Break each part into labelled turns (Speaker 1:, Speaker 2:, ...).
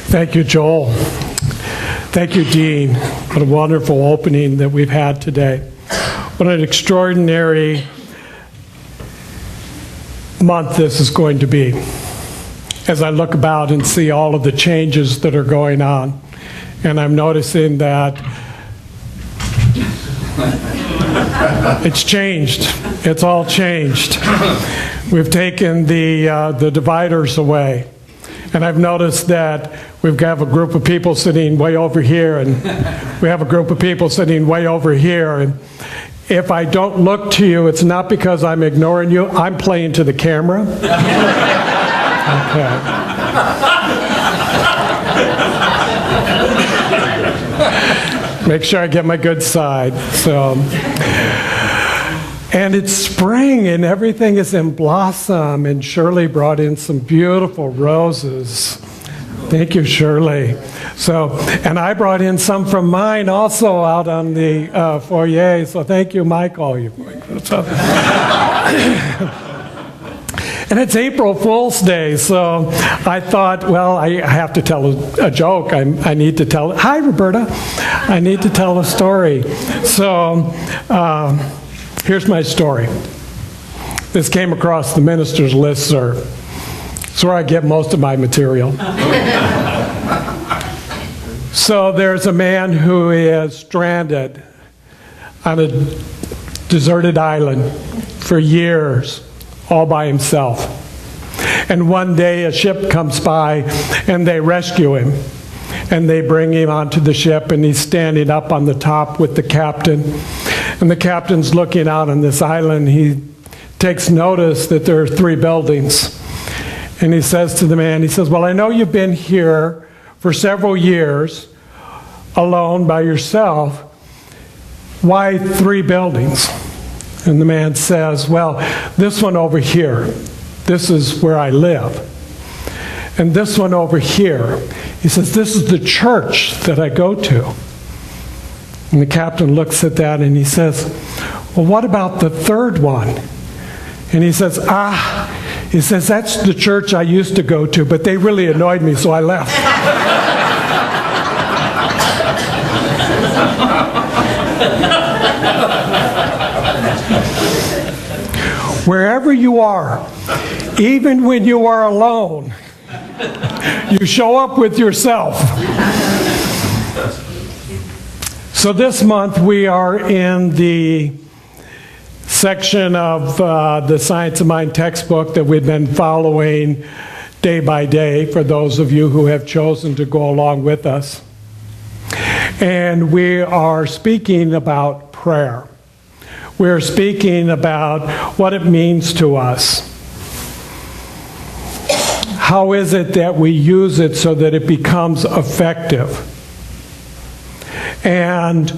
Speaker 1: Thank you, Joel. Thank you, Dean. What a wonderful opening that we've had today. What an extraordinary month this is going to be. As I look about and see all of the changes that are going on, and I'm noticing that it's changed. It's all changed. We've taken the dividers away. And I've noticed that we have a group of people sitting way over here, and we have a group of people sitting way over here. And if I don't look to you, it's not because I'm ignoring you. I'm playing to the camera. Okay. Make sure I get my good side. And it's spring and everything is in blossom, and Shirley brought in some beautiful roses. Thank you, Shirley. And I brought in some from mine also out on the foyer, so thank you, Michael. And it's April Fool's Day, so I thought, well, I have to tell a joke. I need to tell, hi, Roberta. I need to tell a story. So, here's my story. This came across the minister's listserv. It's where I get most of my material. So there's a man who is stranded on a deserted island for years, all by himself. And one day a ship comes by and they rescue him. And they bring him onto the ship, and he's standing up on the top with the captain. And the captain's looking out on this island. He takes notice that there are 3 buildings. And he says to the man, he says, well, I know you've been here for several years, alone by yourself. Why 3 buildings? And the man says, well, this one over here, this is where I live. And this one over here, he says, this is the church that I go to. And the captain looks at that and he says, well, what about the 3rd one? And he says, that's the church I used to go to, but they really annoyed me, so I left. Wherever you are, even when you are alone, you show up with yourself. So this month we are in the section of the Science of Mind textbook that we've been following day by day for those of you who have chosen to go along with us. And we are speaking about prayer. We're speaking about what it means to us. How is it that we use it so that it becomes effective? And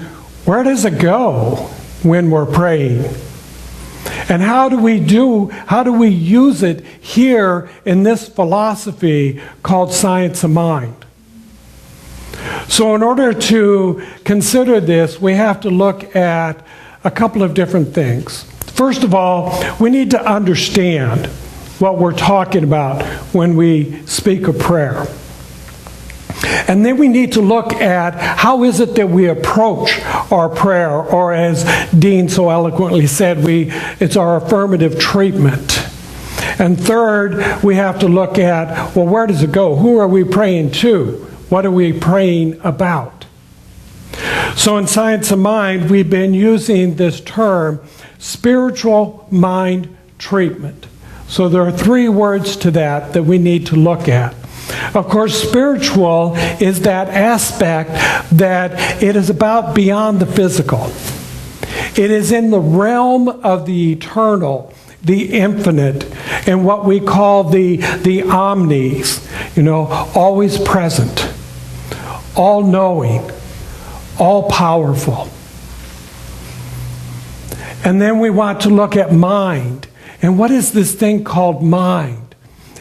Speaker 1: where does it go when we're praying? And how do we use it here in this philosophy called Science of Mind? So in order to consider this, we have to look at a couple of different things. First of all, we need to understand what we're talking about when we speak of prayer. And then we need to look at how is it that we approach our prayer, or as Dean so eloquently said, it's our affirmative treatment. And third, we have to look at, well, where does it go? Who are we praying to? What are we praying about? So in Science of Mind, we've been using this term, spiritual mind treatment. So there are 3 words to that we need to look at. Of course, spiritual is that aspect that it is about beyond the physical. It is in the realm of the eternal, the infinite, and what we call the omnis, always present, all-knowing, all-powerful. And then we want to look at mind. And what is this thing called mind?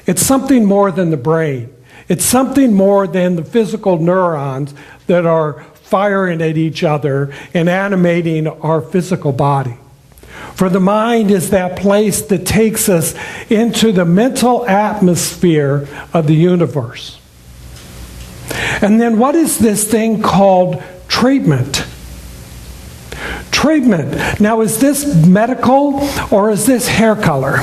Speaker 1: It's something more than the brain. It's something more than the physical neurons that are firing at each other and animating our physical body. For the mind is that place that takes us into the mental atmosphere of the universe. And then what is this thing called treatment? Treatment. Now, is this medical or is this hair color?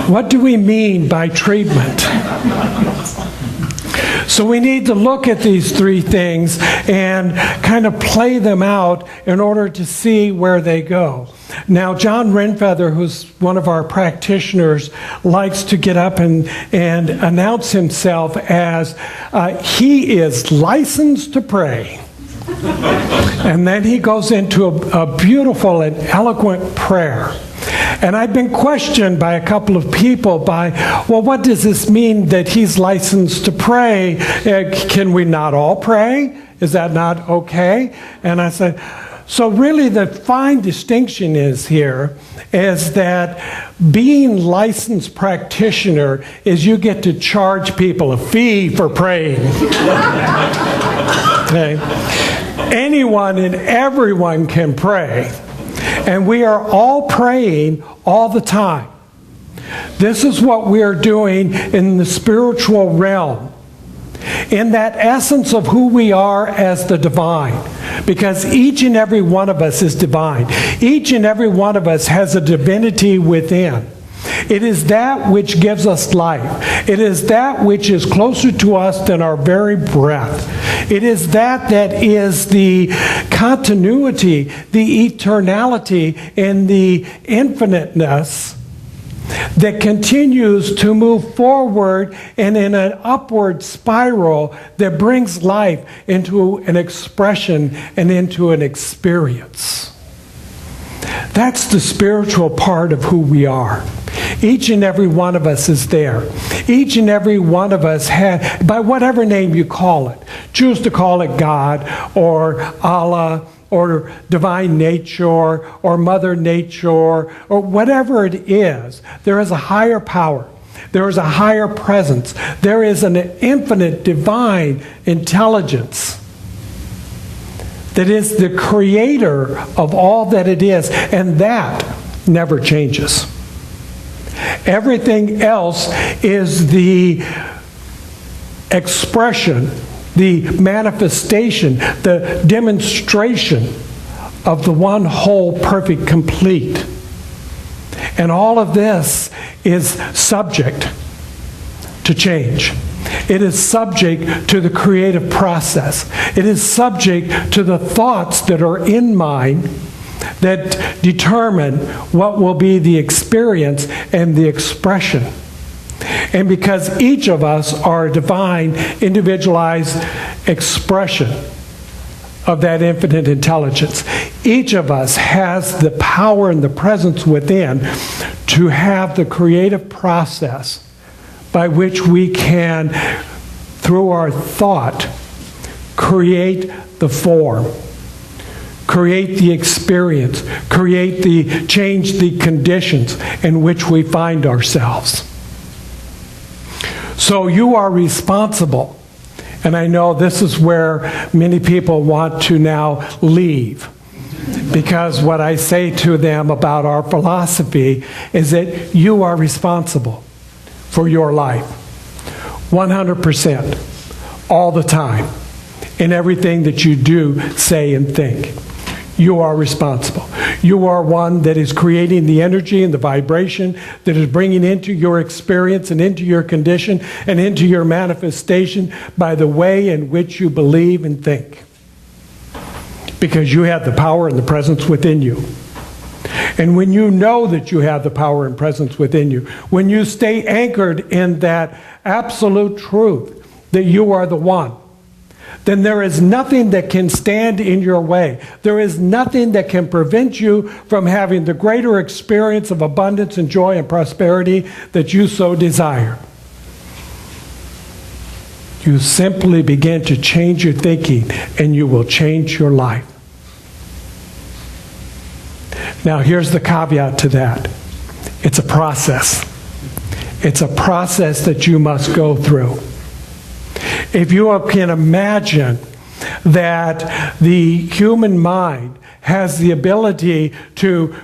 Speaker 1: What do we mean by treatment? So we need to look at these three things and kind of play them out in order to see where they go. Now, John Renfeather, who's one of our practitioners, likes to get up and announce himself as he is licensed to pray. And then he goes into a beautiful and eloquent prayer. And I've been questioned by a couple of people well, what does this mean that he's licensed to pray? Can we not all pray? Is that not okay? And I said, so really the fine distinction is that being licensed practitioner is you get to charge people a fee for praying. Okay? Anyone and everyone can pray. And we are all praying all the time. This is what we are doing in the spiritual realm, in that essence of who we are as the divine. Because each and every one of us is divine. Each and every one of us has a divinity within. It is that which gives us life. It is that which is closer to us than our very breath. It is that is the continuity, the eternality, and the infiniteness that continues to move forward and in an upward spiral that brings life into an expression and into an experience. That's the spiritual part of who we are. Each and every one of us is there. Each and every one of us by whatever name you call it, choose to call it God or Allah or divine nature or mother nature or whatever it is, there is a higher power. There is a higher presence. There is an infinite divine intelligence that is the creator of all that it is, and that never changes. Everything else is the expression, the manifestation, the demonstration of the one whole, perfect, complete. And all of this is subject to change. It is subject to the creative process. It is subject to the thoughts that are in mind that determine what will be the experience and the expression. And because each of us are a divine, individualized expression of that infinite intelligence, each of us has the power and the presence within to have the creative process by which we can, through our thought, create the form, create the experience, change the conditions in which we find ourselves. So you are responsible. And I know this is where many people want to now leave. Because what I say to them about our philosophy is that you are responsible for your life. 100%. All the time. In everything that you do, say, and think. You are responsible. You are one that is creating the energy and the vibration that is bringing into your experience and into your condition and into your manifestation by the way in which you believe and think. Because you have the power and the presence within you. And when you know that you have the power and presence within you, when you stay anchored in that absolute truth that you are the one, then there is nothing that can stand in your way. There is nothing that can prevent you from having the greater experience of abundance and joy and prosperity that you so desire. You simply begin to change your thinking and you will change your life. Now here's the caveat to that. It's a process. It's a process that you must go through. If you can imagine that the human mind has the ability to